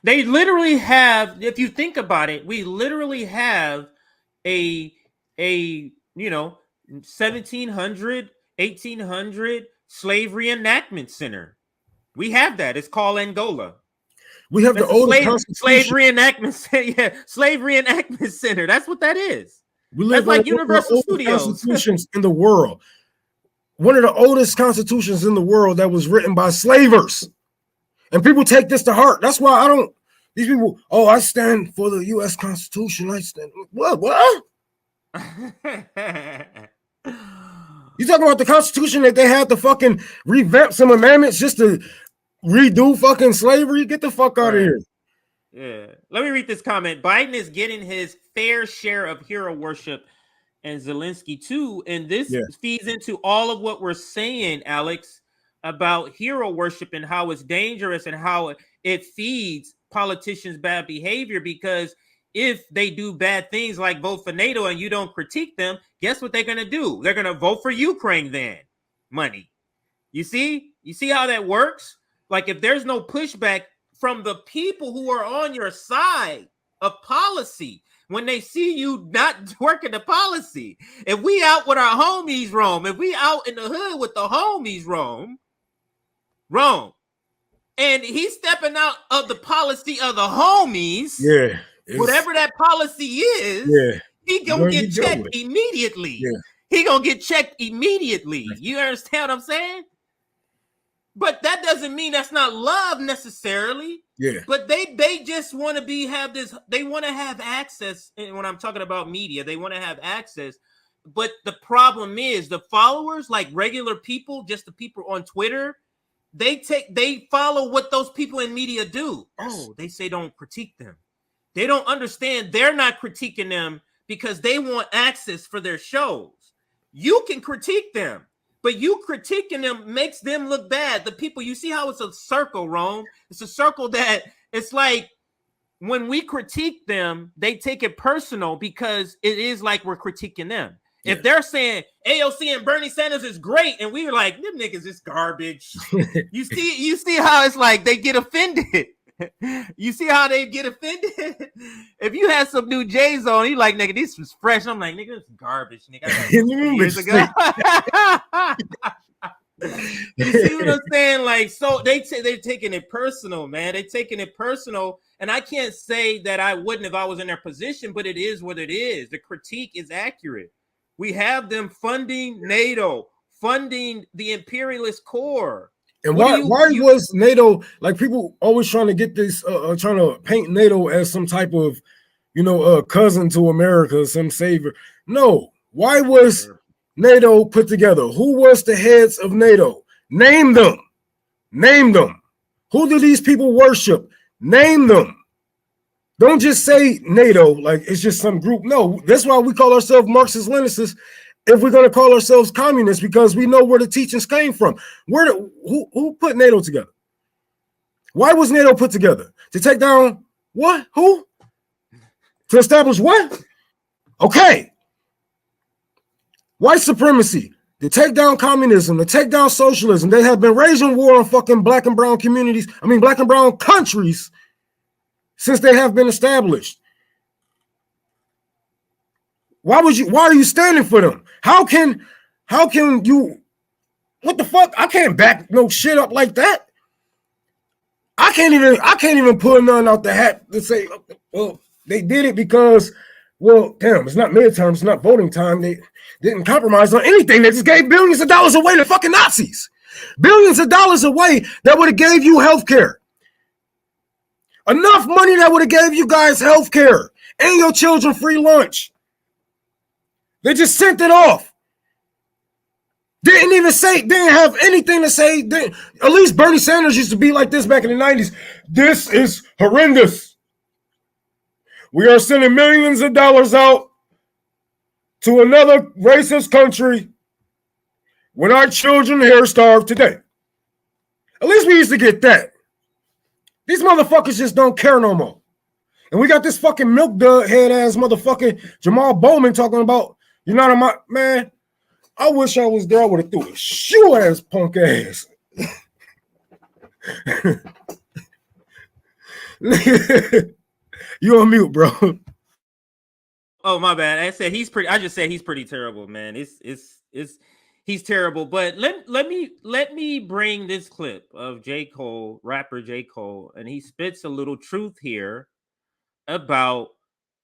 They literally have, if you think about it, we literally have a 1700, 1800 slavery enactment center. We have that. It's called Angola. We have the That's a oldest constitution. slavery enactment center. Yeah, slavery enactment center. That's what that is. We That's live under like one of the Universal oldest Studios. constitutions in the world. One of the oldest constitutions in the world that was written by slavers. And people take this to heart. That's why I don't. These people, oh, I stand for the U.S. Constitution. I stand. What? You talking about the Constitution that they had to fucking revamp some amendments just to redo fucking slavery? Get the fuck out of here. Yeah. Let me read this comment. Biden is getting his fair share of hero worship, and Zelensky too. And this feeds into all of what we're saying, Alex, about hero worship and how it's dangerous and how it feeds politicians' bad behavior. Because if they do bad things like vote for NATO and you don't critique them, guess what they're going to do? They're going to vote for Ukraine then. Money. You see how that works? Like if there's no pushback from the people who are on your side of policy, when they see you not working the policy, if we out with our homies roam, if we out in the hood with the homies roam, and he's stepping out of the policy of the homies, whatever that policy is, he gonna get checked immediately. He gonna get checked immediately. You understand what I'm saying? But that doesn't mean that's not love necessarily. Yeah. But they just want to have this. They want to have access. And when I'm talking about media, they want to have access. But the problem is the followers, like regular people, just the people on Twitter, they follow what those people in media do. Oh, they say don't critique them. They don't understand they're not critiquing them because they want access for their shows. You can critique them. But you critiquing them makes them look bad. The people, you see how it's a circle, Rome? It's a circle that it's like when we critique them, they take it personal because it is like we're critiquing them. Yeah. If they're saying AOC and Bernie Sanders is great, and we were like, them niggas is garbage. you see how it's like they get offended. You see how they get offended? If you had some new J's on, you like, nigga, this was fresh. I'm like, nigga, this is garbage, nigga. I got years ago. You see what I'm saying? Like, so they're taking it personal, man. They're taking it personal. And I can't say that I wouldn't if I was in their position, but it is what it is. The critique is accurate. We have them funding NATO, funding the imperialist core. And why was NATO, like people always trying to get this, trying to paint NATO as some type of, cousin to America, some savior? No. Why was NATO put together? Who was the heads of NATO? Name them. Name them. Who do these people worship? Name them. Don't just say NATO like it's just some group. No, that's why we call ourselves Marxist-Leninists. If we're going to call ourselves communists, because we know where the teachings came from. Who put NATO together? Why was NATO put together? To take down what? Who? To establish what? Okay. White supremacy. To take down communism, to take down socialism. They have been waging war on fucking black and brown communities. Black and brown countries since they have been established. Why are you standing for them? How can you, what the fuck? I can't back no shit up like that. I can't even pull nothing out the hat to say, well, they did it because, well, damn, it's not midterm, it's not voting time. They didn't compromise on anything. They just gave billions of dollars away to fucking Nazis. Billions of dollars away that would have gave you health care. Enough money that would have gave you guys health care and your children free lunch. They just sent it off. Didn't have anything to say. At least Bernie Sanders used to be like this back in the 90s. This is horrendous. We are sending millions of dollars out to another racist country when our children here starve today. At least we used to get that. These motherfuckers just don't care no more. And we got this fucking milk dud head ass motherfucking Jamal Bowman talking about, you're not on my, man, I wish I was there. I would have threw a shoe ass punk ass. You on mute, bro. Oh, my bad. I said he's pretty. I just said he's pretty terrible, man. It's he's terrible. But let me bring this clip of J. Cole, rapper J. Cole, and he spits a little truth here about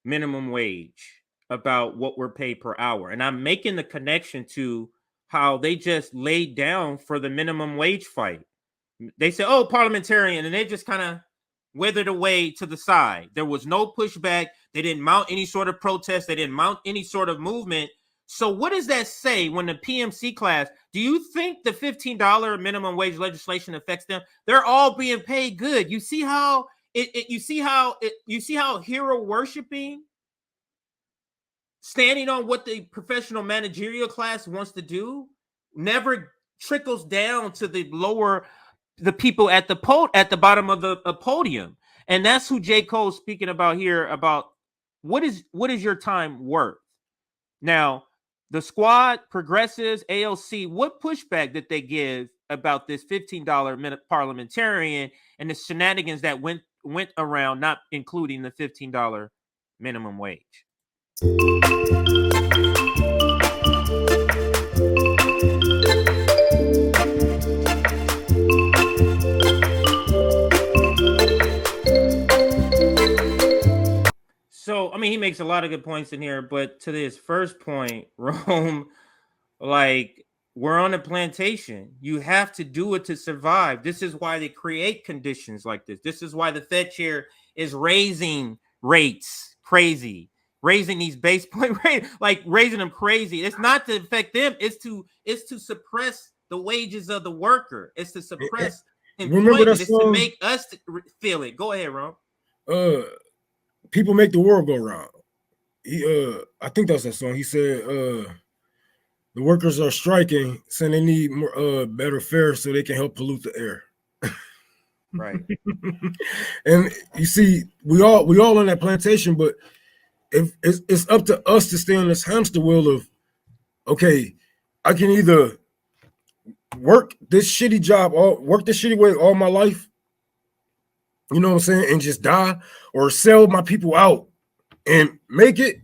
minimum wage, about what we're paid per hour. And I'm making the connection to how they just laid down for the minimum wage fight. They said, oh, parliamentarian, and they just kind of withered away to the side. There was no pushback. They didn't mount any sort of protest. They didn't mount any sort of movement. So what does that say when the PMC class, do you think the $15 minimum wage legislation affects them? They're all being paid good. You see how you see how hero worshiping, standing on what the professional managerial class wants to do, never trickles down to the people at the bottom of the podium. And that's who J. Cole's speaking about here, about what is your time worth. Now, the squad, progressives, AOC, what pushback did they give about this $15 parliamentarian and the shenanigans that went around, not including the $15 minimum wage? So, I mean, he makes a lot of good points in here, but to this first point, Rome, like, we're on a plantation. You have to do it to survive. This is why they create conditions like this. This is why the Fed chair is raising rates crazy, raising these base point rates, like raising them crazy. It's not to affect them. It's to suppress the wages of the worker. It's to suppress employment. It's to make us feel it. Go ahead, Rome. People make the world go round. I think that's that song. He said, the workers are striking, saying they need more, better fare so they can help pollute the air. Right. And you see, we all on that plantation, but if it's up to us to stay on this hamster wheel of, okay, I can either work this shitty job, work this shitty way all my life, you know what I'm saying, and just die, or sell my people out and make it,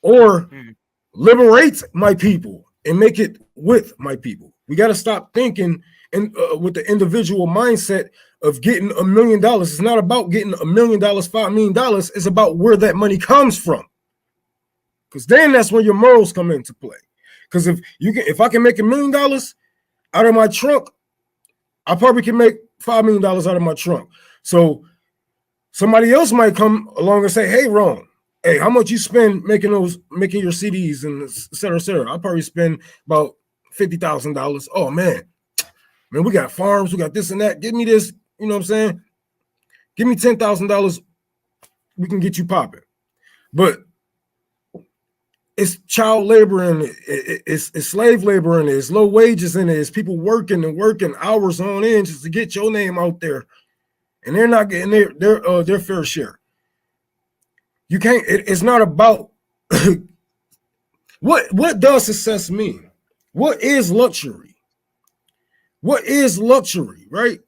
or liberate my people and make it with my people. We got to stop thinking and with the individual mindset of getting $1 million. It's not about getting $1 million, $5 million. It's about where that money comes from. Because then that's when your morals come into play. Because if I can make $1 million out of my trunk, I probably can make $5 million out of my trunk. So somebody else might come along and say, hey, Ron, hey, how much you spend making your CDs and et cetera, et cetera? I'll probably spend about $50,000. Oh, man, we got farms, we got this and that. Give me this, you know what I'm saying? Give me $10,000. We can get you popping. But it's child labor in it. It's slave labor in it. It's low wages in it. It's people working hours on end just to get your name out there. And they're not getting their fair share. You can't. It's not about what does success mean? What is luxury? What is luxury, right?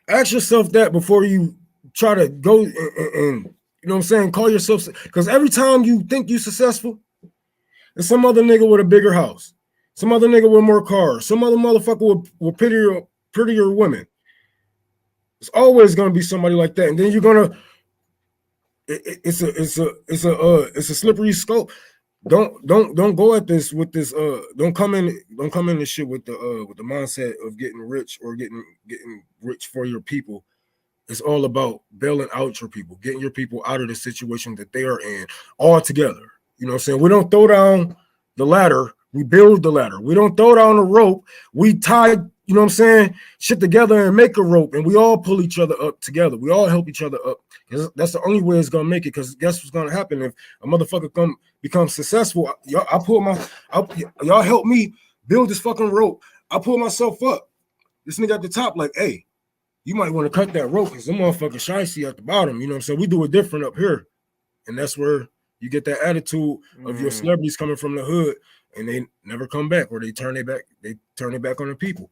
Ask yourself that before you try to go and you know what I'm saying, call yourself, because every time you think you're successful, there's some other nigga with a bigger house, some other nigga with more cars, some other motherfucker with prettier women. It's always gonna be somebody like that, and then you're gonna. It's a slippery slope. Don't go at this with this. Don't come in this shit with the mindset of getting rich or getting rich for your people. It's all about bailing out your people, getting your people out of the situation that they are in all together. You know what I'm saying? We don't throw down the ladder. We build the ladder. We don't throw down the rope. We tie, you know what I'm saying, shit together and make a rope, and we all pull each other up together. We all help each other up. That's the only way it's gonna make it. Because guess what's gonna happen if a motherfucker become successful? Y'all help me build this fucking rope. I pull myself up. This nigga at the top, like, hey, you might want to cut that rope because some motherfucking shicey at the bottom. You know what I'm saying? We do it different up here, and that's where you get that attitude of your celebrities coming from the hood, and they never come back, or they turn it back on the people.